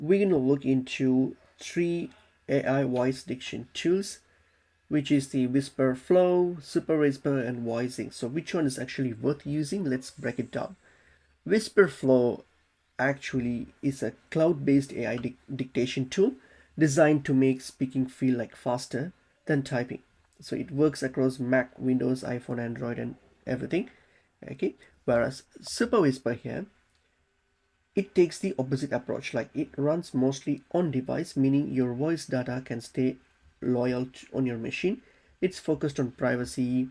we're going to look into three AI voice diction tools, which is the Wisprflow, Superwhisper, and Voiceink. So which one is actually worth using? Let's break it down. Wisprflow actually is a cloud-based AI dictation tool designed to make speaking feel like faster than typing. So it works across Mac, Windows, iPhone, Android, and everything. Okay. Whereas Superwhisper here, it takes the opposite approach. Like it runs mostly on device, meaning your voice data can stay loyal on your machine. It's focused on privacy,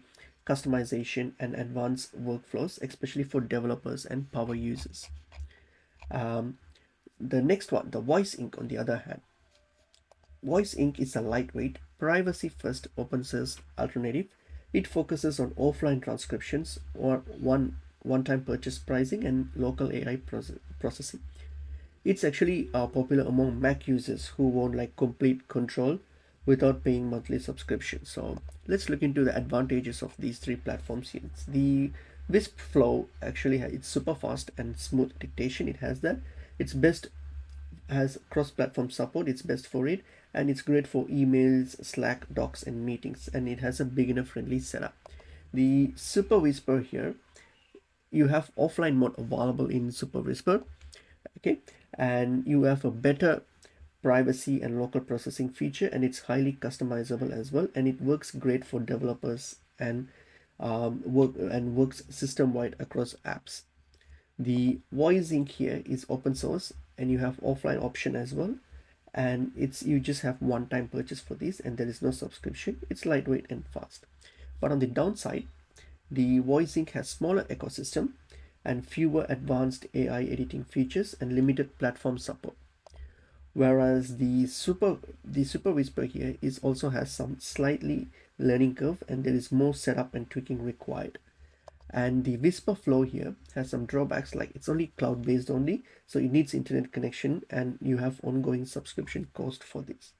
customization, and advanced workflows, especially for developers and power users. Um, the next one, the Voiceink, on the other hand. Voiceink is a lightweight, privacy-first open source alternative. It focuses on offline transcriptions or one-time purchase pricing and local AI processing. It's actually popular among Mac users who want like complete control without paying monthly subscription. So let's look into the advantages of these three platforms here. It's the Wisprflow actually it's super fast and smooth dictation. It has that. It's best has cross-platform support. It's best for it, and it's great for emails, Slack, docs, and meetings. And it has a beginner-friendly setup. The Superwhisper here, you have offline mode available in Superwhisper, okay, and you have a better privacy and local processing feature, and it's highly customizable as well, and it works great for developers and works system-wide across apps. The Voiceink here is open source, and you have offline option as well, and it's you just have one-time purchase for this, and there is no subscription. It's lightweight and fast. But on the downside, the Voiceink has smaller ecosystem and fewer advanced AI editing features and limited platform support. Whereas the Superwhisper here is also has some slightly learning curve, and there is more setup and tweaking required. And the Wisprflow here has some drawbacks, like it's only cloud based only, so it needs internet connection and you have ongoing subscription cost for this.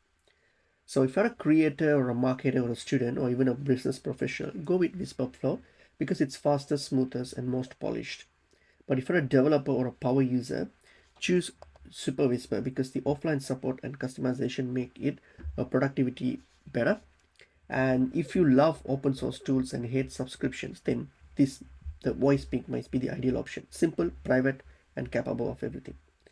So if you're a creator or a marketer or a student or even a business professional, go with Wisprflow because it's faster, smoother, and most polished. But if you're a developer or a power user, choose Superwhisper because the offline support and customization make it a productivity better. And if you love open source tools and hate subscriptions, then the Voiceink might be the ideal option. Simple, private, and capable of everything.